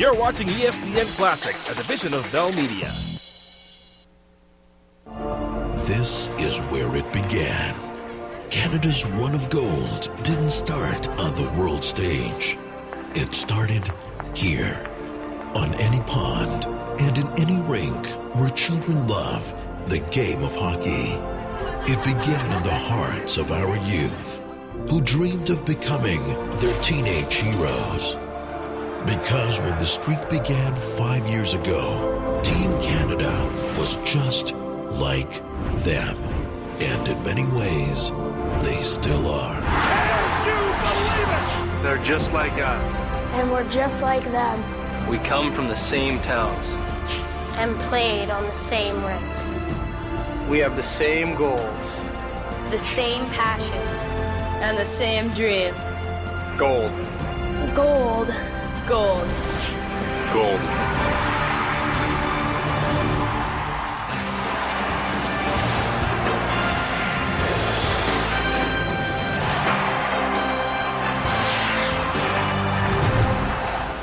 You're watching ESPN Classic, a division of Bell Media. This is where it began. Canada's run of gold didn't start on the world stage. It started here, on any pond and in any rink where children love the game of hockey. It began in the hearts of our youth, who dreamed of becoming their teenage heroes. Because when the streak began 5 years ago, Team Canada was just like them. And in many ways, they still are. Can you believe it? They're just like us. And we're just like them. We come from the same towns. And played on the same rinks. We have the same goals. The same passion. And the same dream. Gold. Gold. Gold. Gold.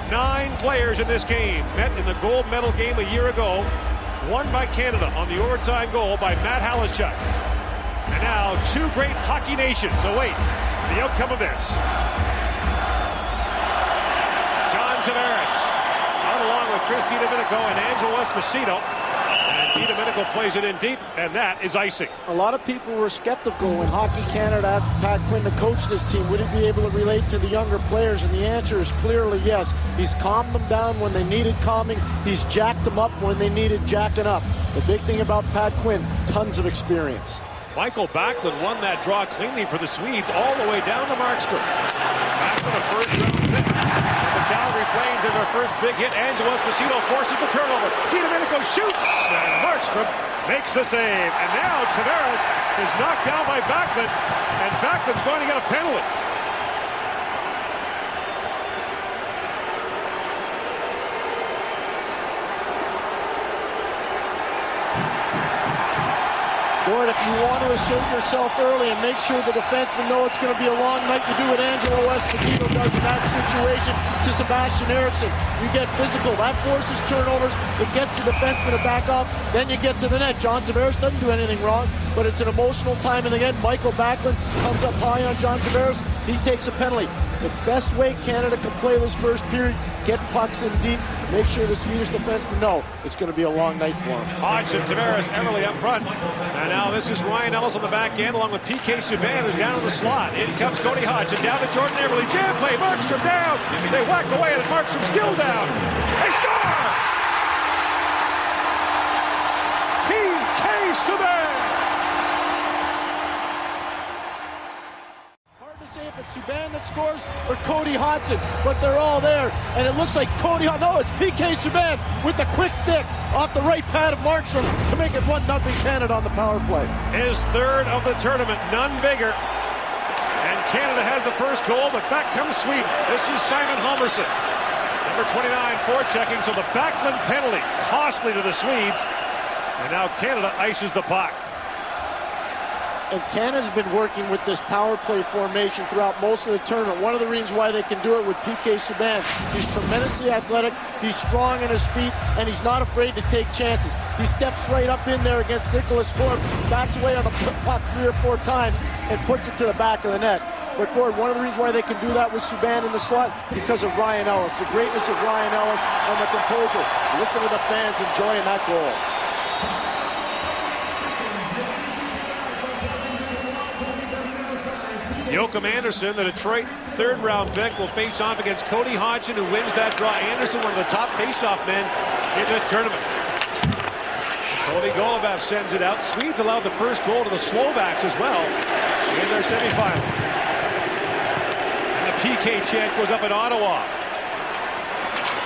Nine players in this game met in the gold medal game a year ago, won by Canada on the overtime goal by Matt Halischuk. And now two great hockey nations await the outcome of this. John Tavares out along with Chris DiDomenico and Angelo Esposito. And DiDomenico plays it in deep, and that is icing. A lot of people were skeptical when Hockey Canada asked Pat Quinn to coach this team. Would he be able to relate to the younger players? And the answer is clearly yes. He's calmed them down when they needed calming. He's jacked them up when they needed jacking up. The big thing about Pat Quinn, tons of experience. Michael Backlund won that draw cleanly for the Swedes all the way down to Markstrom. Backlund, a first-round pick. The Calgary Flames is our first big hit. Angelo Esposito forces the turnover. DiDomenico shoots, and Markstrom makes the save. And now Tavares is knocked down by Backlund, and Backlund's going to get a penalty. Boy, if you want to assert yourself early and make sure the defensemen know it's going to be a long night, you do what Angelo Esposito does in that situation to Sebastian Eriksson. You get physical. That forces turnovers. It gets the defenseman to back off. Then you get to the net. John Tavares doesn't do anything wrong, but it's an emotional time in the end. Michael Backlund comes up high on John Tavares. He takes a penalty. The best way Canada can play this first period, get pucks in deep, make sure the Swedish defensemen know it's going to be a long night for them. Hodgson, Tavares, Eberle up front. And now this is Ryan Ellis on the back end along with P.K. Subban, who's down in the slot. In comes Cody Hodgson, down to Jordan Eberle. Jam play, Markstrom down. They whack away and Markstrom still down. They score! P.K. Subban! Say if it's Subban that scores or Cody Hodgson, but they're all there, and it looks like Cody Hodgson. No, it's P.K. Subban with the quick stick off the right pad of Markstrom to make it 1-0 Canada on the power play. His third of the tournament, none bigger. And Canada has the first goal, but back comes Sweden. This is Simon Halverson, number 29, forechecking, so the Backlund penalty costly to the Swedes, and now Canada ices the puck. And Canada's been working with this power play formation throughout most of the tournament. One of the reasons why they can do it with P.K. Subban. He's tremendously athletic, he's strong on his feet, and he's not afraid to take chances. He steps right up in there against Nicholas Torp, bats away on the puck 3 or 4 times, and puts it to the back of the net. But Gord, one of the reasons why they can do that with Subban in the slot, because of Ryan Ellis. The greatness of Ryan Ellis and the composure. Listen to the fans enjoying that goal. Joachim Andersen, the Detroit third-round pick, will face off against Cody Hodgson, who wins that draw. Andersen, one of the top face-off men in this tournament. Cody Golubev sends it out. Swedes allowed the first goal to the Slovaks as well in their semifinal. And the PK chant goes up in Ottawa.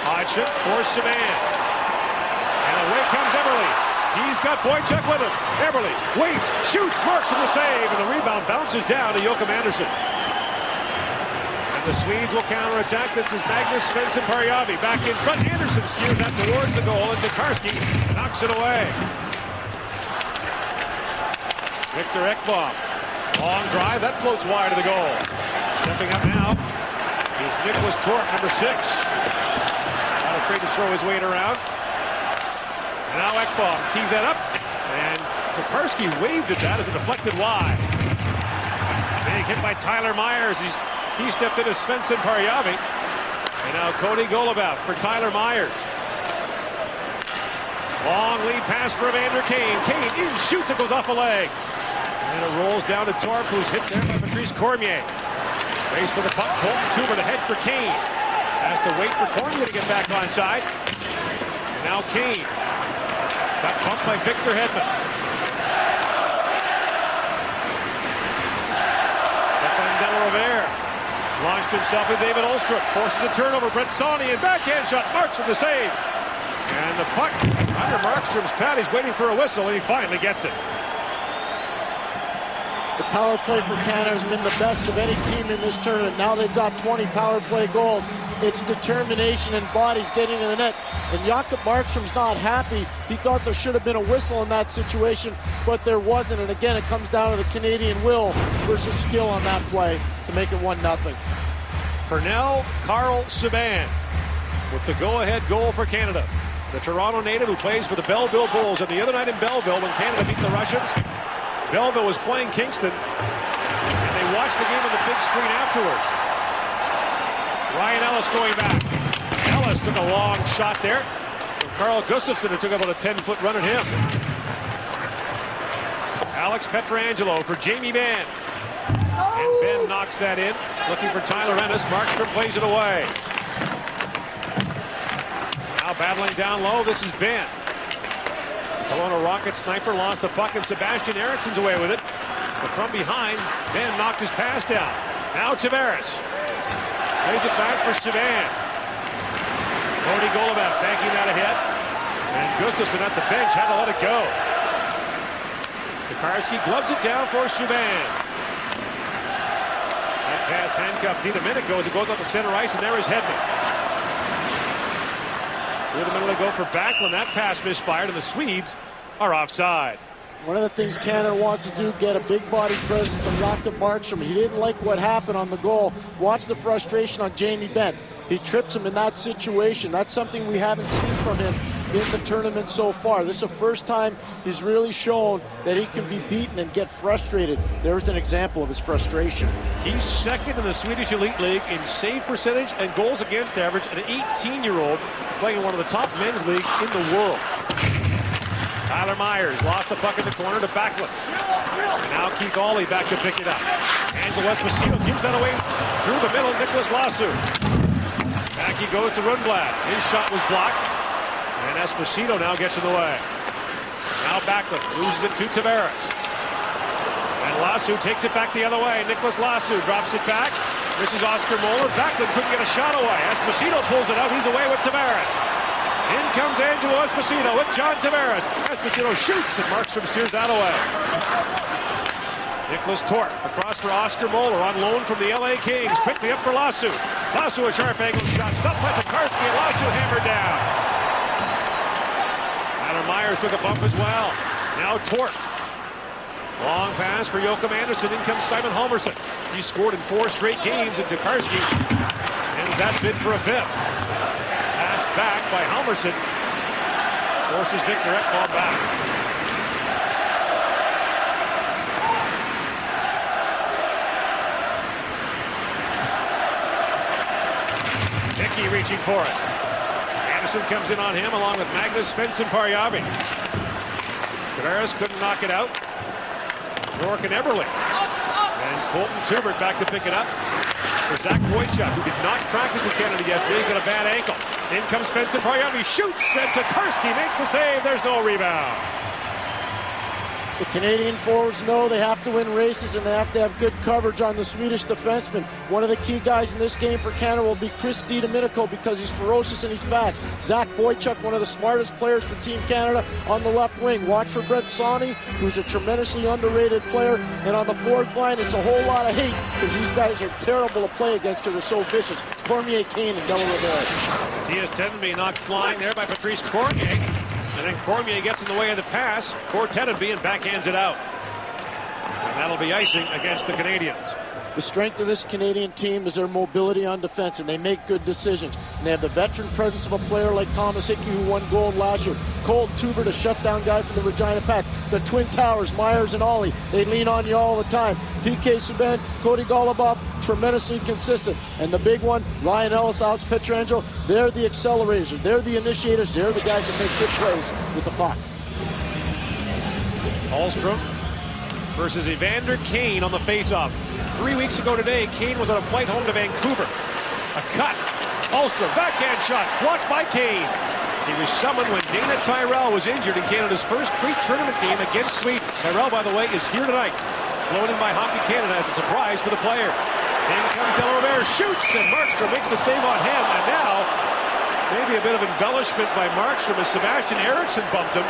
Hodgson for Subban. And away comes Eberle. He's got Boychuk with him. Eberle waits, shoots, marks from the save, and the rebound bounces down to Joachim Andersen. And the Swedes will counterattack. This is Magnus Svensson-Parjavi back in front. Andersen steers that towards the goal, and Tokarski knocks it away. Victor Ekblom, long drive, that floats wide of the goal. Stepping up now is Nicholas Torp, number 6. Out of afraid to throw his weight around. And now Ekblom tees that up. And Tokarski waved at that as a deflected wide. Big hit by Tyler Myers. He stepped in as Svensson Parjavi. And now Cody Golubev for Tyler Myers. Long lead pass for Evander Kane. Kane in, shoots, it goes off a leg. And it rolls down to Torp, who's hit there by Patrice Cormier. Race for the puck. Colton Tuber to head for Kane. Has to wait for Cormier to get back onside. And now Kane. Got bumped by Victor Hedman. Stefan Delarivere launched himself to David Ulstrup. Forces a turnover. Brett Sawney and backhand shot. Markstrom the save. And the puck under Markstrom's pad. He's waiting for a whistle, and he finally gets it. The power play for Canada has been the best of any team in this tournament. Now they've got 20 power play goals. It's determination and bodies getting to the net. And Jakob Markstrom's not happy. He thought there should have been a whistle in that situation, but there wasn't. And again, it comes down to the Canadian will versus skill on that play to make it 1-0. Pernell Carl Subban with the go-ahead goal for Canada. The Toronto native who plays for the Belleville Bulls. And the other night in Belleville, when Canada beat the Russians, Belleville was playing Kingston, and they watched the game on the big screen afterwards. Ryan Ellis going back. Ellis took a long shot there from Carl Gustafsson, who took about a 10-foot run at him. Alex Pietrangelo for Jamie Benn. And Benn knocks that in, looking for Tyler Ennis. Markstrom plays it away. Now battling down low, this is Benn. Kelowna Rocket sniper lost the puck, and Sebastian Eriksson's away with it. But from behind, Benn knocked his pass down. Now Tavares. Plays it back for Subban. Cody Golubev banking that ahead. And Gustafsson at the bench had to let it go. Tokarski gloves it down for Subban. That pass handcuffed a minute ago as it goes up the center ice, and there is Hedman. A minute ago for Backlund. That pass misfired, and the Swedes are offside. One of the things Canada wants to do, get a big body presence on Jakob Markstrom. He didn't like what happened on the goal. Watch the frustration on Jamie Benn. He trips him in that situation. That's something we haven't seen from him in the tournament so far. This is the first time he's really shown that he can be beaten and get frustrated. There's an example of his frustration. He's second in the Swedish Elite League in save percentage and goals against average. An 18-year-old playing in one of the top men's leagues in the world. Tyler Myers lost the puck in the corner to Backlund. Now Keith Auley back to pick it up. Angelo Esposito gives that away through the middle. Nicholas Lassu. Back he goes to Rundblad. His shot was blocked. And Esposito now gets in the way. Now Backlund loses it to Tavares. And Lassu takes it back the other way. Nicholas Lassu drops it back. This is Oscar Moeller. Backlund couldn't get a shot away. Esposito pulls it out. He's away with Tavares. In comes Angelo Esposito with John Tavares. Esposito shoots, and Markstrom steers that away. Nicholas Torp across for Oscar Moeller on loan from the LA Kings. Quickly up for Lassu. Lassu a sharp angle shot. Stopped by Tokarski, and Lassu hammered down. Tyler Myers took a bump as well. Now Torp. Long pass for Joachim Andersen. In comes Simon Halverson. He scored in 4 straight games, and Tokarski ends that bid for a 5th. Back by Halverson. Forces Victor Ekblom back. Hickey reaching for it. Anderson comes in on him along with Magnus Svensson Parjavi. Tavares couldn't knock it out. Nor can Eberle. And Colton Tubert back to pick it up for Zach Boychuk, who did not practice with Canada yesterday. He's got a bad ankle. In comes Svensson Parjavi, shoots, and Tokarski makes the save. There's no rebound. The Canadian forwards know they have to win races, and they have to have good coverage on the Swedish defenseman. One of the key guys in this game for Canada will be Chris DiDomenico, because he's ferocious and he's fast. Zach Boychuk, one of the smartest players for Team Canada on the left wing. Watch for Brett Sawney, who's a tremendously underrated player. And on the fourth line, it's a whole lot of hate, because these guys are terrible to play against because they're so vicious. Cormier, Kane, and Delarivere. Diaz Tenenby knocked flying there by Patrice Cormier. And then Cormier gets in the way of the pass for Tenenby and backhands it out. And that'll be icing against the Canadians. The strength of this Canadian team is their mobility on defense, and they make good decisions. And they have the veteran presence of a player like Thomas Hickey, who won gold last year. Colton Tuber, the shutdown guy for the Regina Pats. The Twin Towers, Myers and Ollie, they lean on you all the time. PK Subban, Cody Goluboff, tremendously consistent. And the big one, Ryan Ellis, Alex Pietrangelo, they're the accelerators. They're the initiators. They're the guys that make good plays with the puck. Hallstrom versus Evander Kane on the faceoff. 3 weeks ago today, Kane was on a flight home to Vancouver. A cut. Hallstrom, backhand shot, blocked by Kane. He was summoned when Dana Tyrell was injured in Canada's first pre-tournament game against Sweden. Tyrell, by the way, is here tonight. Flown in by Hockey Canada as a surprise for the players. In comes Delaware, shoots, and Markstrom makes the save on him. And now, maybe a bit of embellishment by Markstrom as Sebastian Eriksson bumped him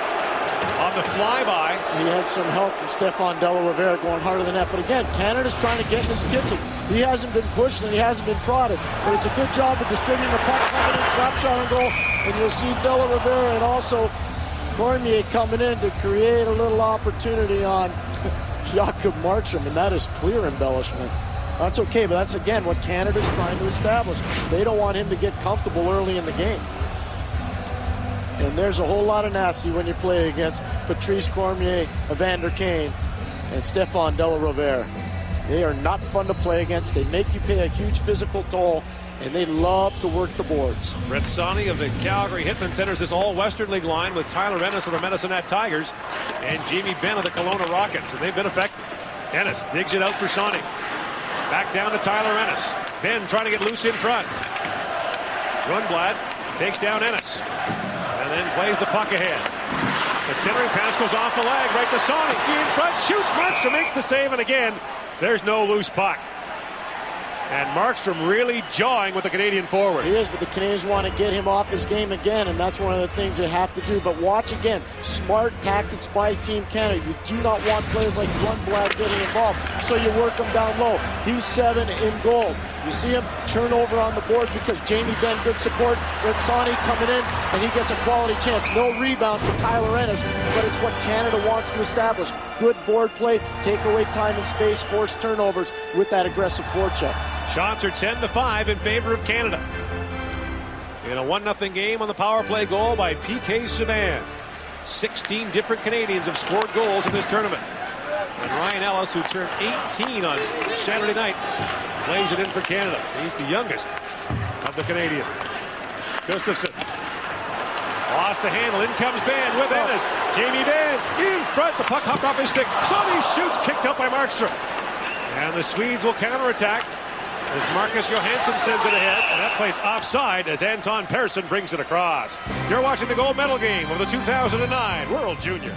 on the flyby. He had some help from Stefan De La Rivera going harder than that. But again, Canada's trying to get in his kitchen. He hasn't been pushed and he hasn't been prodded. But it's a good job of distributing the puck, coming in, slap shot and goal. And you'll see De La Rivera and also Cormier coming in to create a little opportunity on Jakob Markstrom. And that is clear embellishment. That's okay, but that's again what Canada's trying to establish. They don't want him to get comfortable early in the game. And there's a whole lot of nasty when you play against Patrice Cormier, Evander Kane, and Stefan De La Rivera. They are not fun to play against. They make you pay a huge physical toll, and they love to work the boards. Brett Sonny of the Calgary Hitmen centers this all-Western League line with Tyler Ennis of the Medicine Hat Tigers and Jamie Benn of the Kelowna Rockets, and they've been effective. Ennis digs it out for Sonny. Back down to Tyler Ennis. Benn trying to get loose in front. Rundblad takes down Ennis. And then plays the puck ahead. The centering pass goes off the leg, right to Sonny. In front, shoots, Markstrom makes the save, and again, there's no loose puck. And Markstrom really jawing with the Canadian forward. He is, but the Canadians want to get him off his game again, and that's one of the things they have to do. But watch again, smart tactics by Team Canada. You do not want players like Rundblad getting involved, so you work him down low. He's 7 in goal. You see him turn over on the board because Jamie Benn, good support. Retsani coming in, and he gets a quality chance. No rebound for Tyler Ennis, but it's what Canada wants to establish. Good board play, take away time and space, force turnovers with that aggressive forecheck. Shots are 10-5 in favor of Canada. In a 1-0 game on the power play goal by PK Subban. 16 different Canadians have scored goals in this tournament. And Ryan Ellis, who turned 18 on Saturday night, plays it in for Canada. He's the youngest of the Canadians. Gustafsson lost the handle. In comes Benn with Ennis. Jamie Benn in front. The puck hopped off his stick. Sonny shoots, kicked out by Markstrom. And the Swedes will counterattack as Marcus Johansson sends it ahead. And that plays offside as Anton Persson brings it across. You're watching the gold medal game of the 2009 World Junior.